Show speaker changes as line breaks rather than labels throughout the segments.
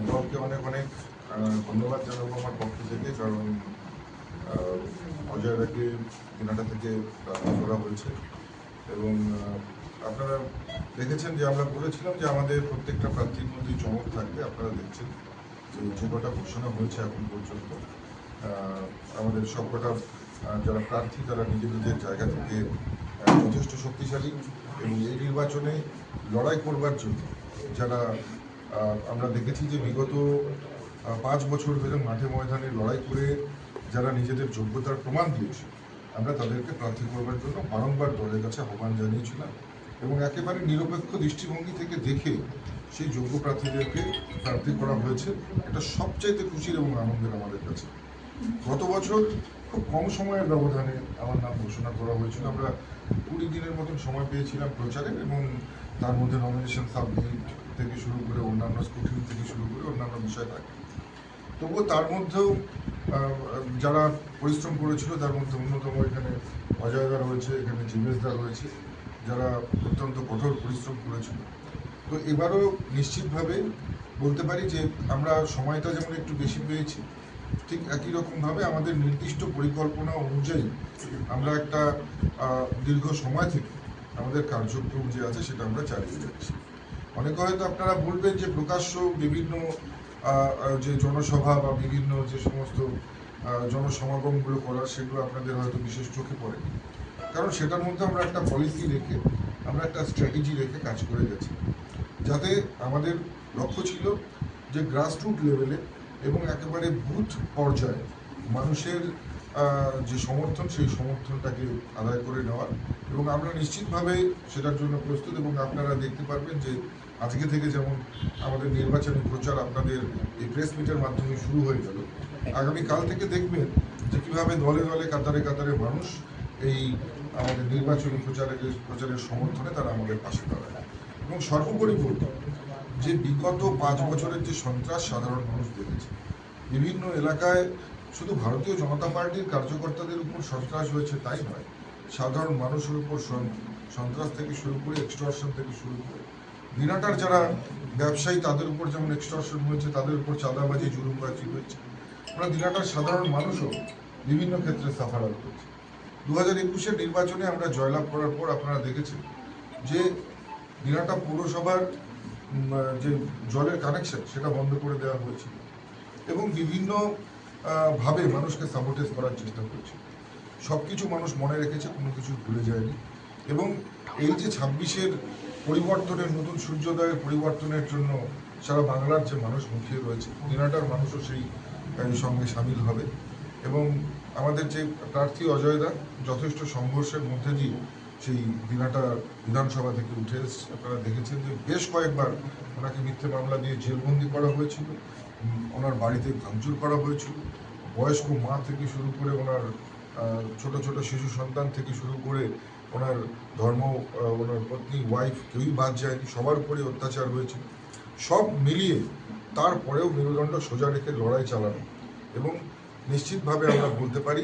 দলকে অনেক অনেক ধন্যবাদ জানাবো আমার পক্ষ থেকে, কারণ অজয় দাকে দিনাটা থেকে প্রার্থী করা হয়েছে। এবং আপনারা দেখেছেন যে আমরা বলেছিলাম যে আমাদের প্রত্যেকটা প্রার্থীর মধ্যেই চমক থাকবে। আপনারা দেখছেন যে কটা ঘোষণা হয়েছে এখন পর্যন্ত, আমাদের সবকটা যারা প্রার্থী তারা নিজেদের জায়গা থেকে যথেষ্ট শক্তিশালী, এবং এই নির্বাচনে লড়াই করবার জন্য যারা আমরা দেখেছি যে বিগত 5 বছর ধরে মাঠে ময়দানে লড়াই করে যারা নিজেদের যোগ্যতার প্রমাণ দিয়েছে, আমরা তাদেরকে প্রার্থী করবার জন্য বারংবার দলের কাছে আহ্বান জানিয়েছিলাম, এবং একেবারে নিরপেক্ষ দৃষ্টিভঙ্গি থেকে দেখে সেই যোগ্য প্রার্থীদেরকে প্রার্থী করা হয়েছে। এটা সবচাইতে খুশির এবং আনন্দের আমাদের কাছে। গত বছর খুব কম সময়ের ব্যবধানে আমার নাম ঘোষণা করা হয়েছিল। আমরা 20 দিনের মতন সময় পেয়েছিলাম প্রচারে, এবং তার মধ্যে নমিনেশন সাবমিট থেকে শুরু করে অন্যান্য স্কুটিনি থেকে শুরু করে অন্যান্য বিষয় থাকে। তবুও তার মধ্যেও যারা পরিশ্রম করেছিল তার মধ্যে অন্যতম এখানে অজয়দা রয়েছে, এখানে জিমেশদা রয়েছে, যারা অত্যন্ত কঠোর পরিশ্রম করেছিল। তো এবারও নিশ্চিতভাবে বলতে পারি যে আমরা সময়টা যেমন একটু বেশি পেয়েছি, ঠিক একই রকমভাবে আমাদের নির্দিষ্ট পরিকল্পনা অনুযায়ী আমরা একটা দীর্ঘ সময় থেকে আমাদের কার্যক্রম যে আছে সেটা আমরা চালিয়ে যাচ্ছি। অনেকে হয়তো আপনারা বলবেন যে প্রকাশ্য বিভিন্ন যে জনসভা বা বিভিন্ন যে সমস্ত জনসমাগমগুলো করার, সেগুলো আপনাদের হয়তো বিশেষ চোখে পড়েনি, কারণ সেটার মধ্যে আমরা একটা পলিসি রেখে, আমরা একটা স্ট্র্যাটেজি রেখে কাজ করে গেছি, যাতে আমাদের লক্ষ্য ছিল যে গ্রাসরুট লেভেলে এবং একেবারে বুথ পর্যায়ে মানুষের যে সমর্থন, সেই সমর্থনটাকে আদায় করে নেওয়ার, এবং আমরা নিশ্চিতভাবে সেটার জন্য প্রস্তুত। এবং আপনারা দেখতে পারবেন যে আজকে থেকে যেমন আমাদের নির্বাচনী প্রচার আপনাদের এই প্রেস মিটের মাধ্যমে শুরু হয়ে গেল, আগামীকাল থেকে দেখবেন যে কীভাবে দলে দলে কাতারে কাতারে মানুষ এই আমাদের নির্বাচনী প্রচারের সমর্থনে তারা আমাদের পাশে দাঁড়ায়। এবং সর্বোপরি বলব যে বিগত 5 বছরের যে সন্ত্রাস সাধারণ মানুষ দেখেছে, বিভিন্ন এলাকায় শুধু ভারতীয় জনতা পার্টির কার্যকর্তাদের উপর সন্ত্রাস হয়েছে তাই নয়, সাধারণ মানুষের উপর সন্ত্রাস থেকে শুরু করে এক্সটর্শন থেকে শুরু করে দিনাটার যারা ব্যবসায়ী তাদের উপর যেমন এক্সটর্শন হয়েছে, তাদের উপর চাঁদাবাজি জুলুমবাজি হয়েছে। আমরা দিনাটার সাধারণ মানুষও বিভিন্ন ক্ষেত্রে সাফার করেছে। 2021-এর নির্বাচনে আমরা জয়লাভ করার পর আপনারা দেখেছেন যে দিনাটা পৌরসভার যে জলের কানেকশন সেটা বন্ধ করে দেওয়া হয়েছিল, এবং বিভিন্ন ভাবে মানুষকে সাবোটেজ করার চেষ্টা করেছে। সব কিছু মানুষ মনে রেখেছে, কোনো কিছু ভুলে যায়নি। এবং এই যে 26-এর পরিবর্তনের, নতুন সূর্যোদয়ের পরিবর্তনের জন্য সারা বাংলার যে মানুষ মুখিয়ে রয়েছে, দিনাটার মানুষও সেই সঙ্গে সামিল হবে। এবং আমাদের যে প্রার্থী অজয়দা যথেষ্ট সংঘর্ষের মধ্যে দিয়ে সেই দিনাটা বিধানসভা থেকে উঠে এসছে। আপনারা দেখেছেন যে বেশ কয়েকবার ওনাকে মিথ্যে মামলা দিয়ে জেলবন্দি করা হয়েছিল, ওনার বাড়িতে ভাঙচুর করা হয়েছিল, বয়স্ক মা থেকে শুরু করে ওনার ছোট ছোট শিশু সন্তান থেকে শুরু করে ওনার ওনার পত্নী, ওয়াইফ, কেউই বাদ যায়নি, সবার উপরে অত্যাচার হয়েছিল। সব মিলিয়ে তারপরেও মেরুদণ্ড সোজা রেখে লড়াই চালানো, এবং নিশ্চিতভাবে আমরা বলতে পারি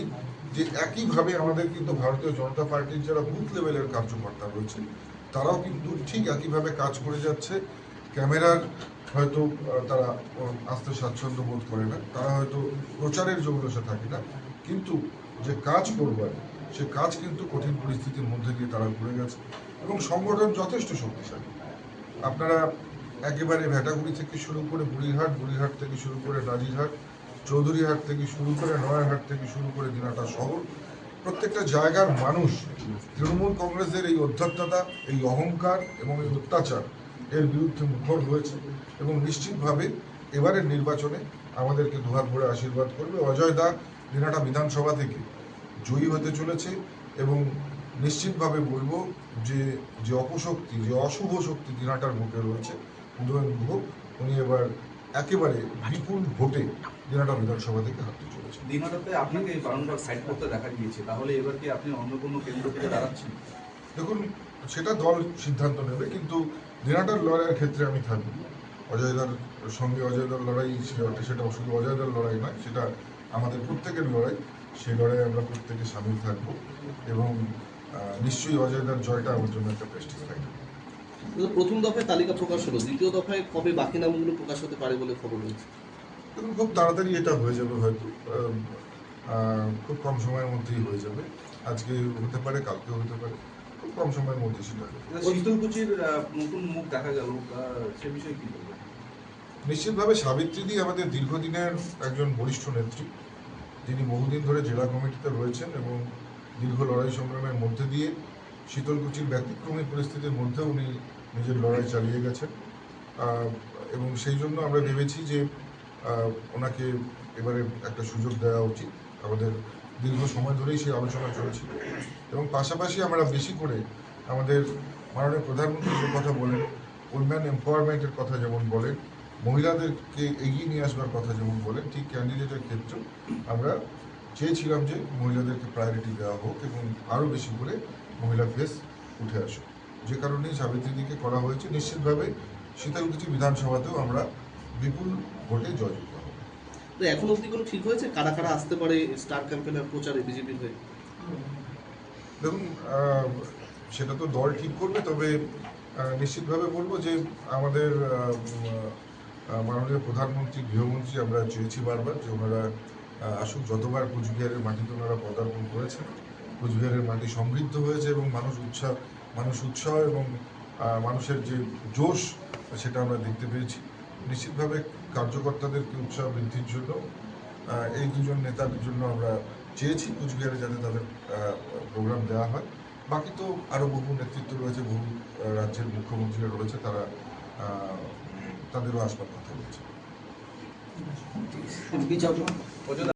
যে একইভাবে আমাদের কিন্তু ভারতীয় জনতা পার্টির যারা বুথ লেভেলের কার্যকর্তা রয়েছে তারাও কিন্তু ঠিক একইভাবে কাজ করে যাচ্ছে। ক্যামেরার হয়তো তারা আসতে স্বাচ্ছন্দ্য বোধ করে না, তারা হয়তো প্রচারের জৌলসে থাকে না, কিন্তু যে কাজ করবার সে কাজ কিন্তু কঠিন পরিস্থিতির মধ্যে দিয়ে তারা করে গেছে। এবং সংগঠন যথেষ্ট শক্তিশালী। আপনারা একেবারে ভেটাগুড়ি থেকে শুরু করে বুড়িরহাট থেকে শুরু করে নাজিরহাট, চৌধুরীহাট থেকে শুরু করে নয়ারহাট থেকে শুরু করে দিনাটা শহর, প্রত্যেকটা জায়গার মানুষ তৃণমূল কংগ্রেসের এই অধ্যক্ষতা, এই অহংকার এবং এই অত্যাচার এর বিরুদ্ধে মুখর হয়েছে। এবং নিশ্চিতভাবে এবারের নির্বাচনে আমাদেরকে দুহাত ভরে আশীর্বাদ করবে। অজয় দা দিনাটা বিধানসভা থেকে জয়ী হতে চলেছে, এবং নিশ্চিতভাবে বলবো যে যে অপশক্তি, যে অশুভ শক্তি দিনাটার মুখে রয়েছে, উদয়ন গুহ, উনি এবার একেবারে বিপুল ভোটে দিনাটা বিধানসভা থেকে হাঁটতে চলেছে।
দিনাটাতে আপনাকে বারংবার সাইড করতে দেখা গিয়েছে, তাহলে এবার কি আপনি অন্য কোনো কেন্দ্র থেকে দাঁড়াচ্ছেন?
দেখুন, সেটা দল সিদ্ধান্ত নেবে, কিন্তু দিনাটার লড়াইয়ের ক্ষেত্রে আমি থাকবো। অজয়দার সঙ্গে অজয়দার লড়াই, সেটা শুধু অজয়দার লড়াই নয়, সেটা আমাদের প্রত্যেকের লড়াই। সেই লড়াইয়ে আমরা প্রত্যেকে সামিল থাকবো, এবং নিশ্চয়ই অজয়দার জয়টা আমার জন্য একটা প্রেস্টিজ থাকবে।
তো প্রথম দফায় তালিকা প্রকাশ হলো, দ্বিতীয় দফায় কবে বাকি নামগুলো প্রকাশ হতে পারে বলে খবর রয়েছে?
দেখুন, খুব তাড়াতাড়ি এটা হয়ে যাবে হয়তো, খুব কম সময়ের মধ্যেই হয়ে যাবে। আজকে হতে পারে, কালকেও হতে পারে, খুব কম সময়ের মধ্যে সেটা হবে।
শীতলকুচির নতুন মুখ দেখা গেল, সে বিষয়ে কি বলবেন?
নিশ্চিতভাবে সাবিত্রীদি আমাদের দীর্ঘদিনের একজন বরিষ্ঠ নেত্রী, যিনি বহুদিন ধরে জেলা কমিটিতে রয়েছেন এবং দীর্ঘ লড়াই সংগ্রামের মধ্যে দিয়ে শীতলকুচির ব্যতিক্রমী পরিস্থিতির মধ্যেও উনি নিজের লড়াই চালিয়ে গেছেন। এবং সেই জন্য আমরা ভেবেছি যে ওনাকে এবারে একটা সুযোগ দেওয়া উচিত। আমাদের দীর্ঘ সময় ধরেই সেই আলোচনা চলছিল এবং পাশাপাশি আমরা বেশি করে আমাদের মাননীয় প্রধানমন্ত্রী যে কথা বলেন, উইমেন এম্পাওয়ারমেন্টের কথা যেমন বলেন, মহিলাদেরকে এগিয়ে নিয়ে আসবার কথা যেমন বলেন, ঠিক ক্যান্ডিডেটের ক্ষেত্রেও আমরা চেয়েছিলাম যে মহিলাদেরকে প্রায়োরিটি দেওয়া হোক এবং আরও বেশি করে মহিলা ফেস উঠে আসুক। যে কারণেই সাবিত্রীদিকে করা হয়েছে। নিশ্চিতভাবে শীতলকুচি বিধানসভাতেও আমরা বিপুল ভোটে জয়যুক্ত হব।
তো এখন অবধি কোনো ঠিক হয়েছে কারা কারা আসতে পারে স্টার ক্যাম্পেনের প্রচারে বিজেপির হয়ে?
দেখুন, সেটা তো দল ঠিক করবে, তবে নিশ্চিতভাবে বলবো যে আমাদের মাননীয় প্রধানমন্ত্রী, গৃহমন্ত্রী, আমরা চেয়েছি বারবার যে ওনারা আসুক। যতবার কুচবিহারের মাটিতে ওনারা পদার্পণ করেছেন, কুচবিহারের মাটি সমৃদ্ধ হয়েছে এবং মানুষ উৎসাহ এবং মানুষের যে জোশ সেটা আমরা দেখতে পেয়েছি। নিশ্চিতভাবে কার্যকর্তাদেরকে উৎসাহ বৃদ্ধির জন্য এই দুজন নেতার জন্য আমরা চেয়েছি কুচবিহারে যাতে তাদের প্রোগ্রাম দেওয়া হয়। বাকি তো আরও বহু নেতৃত্ব রয়েছে, বহু রাজ্যের মুখ্যমন্ত্রীরা রয়েছে, তারা তাদেরও আসবার কথা রয়েছে।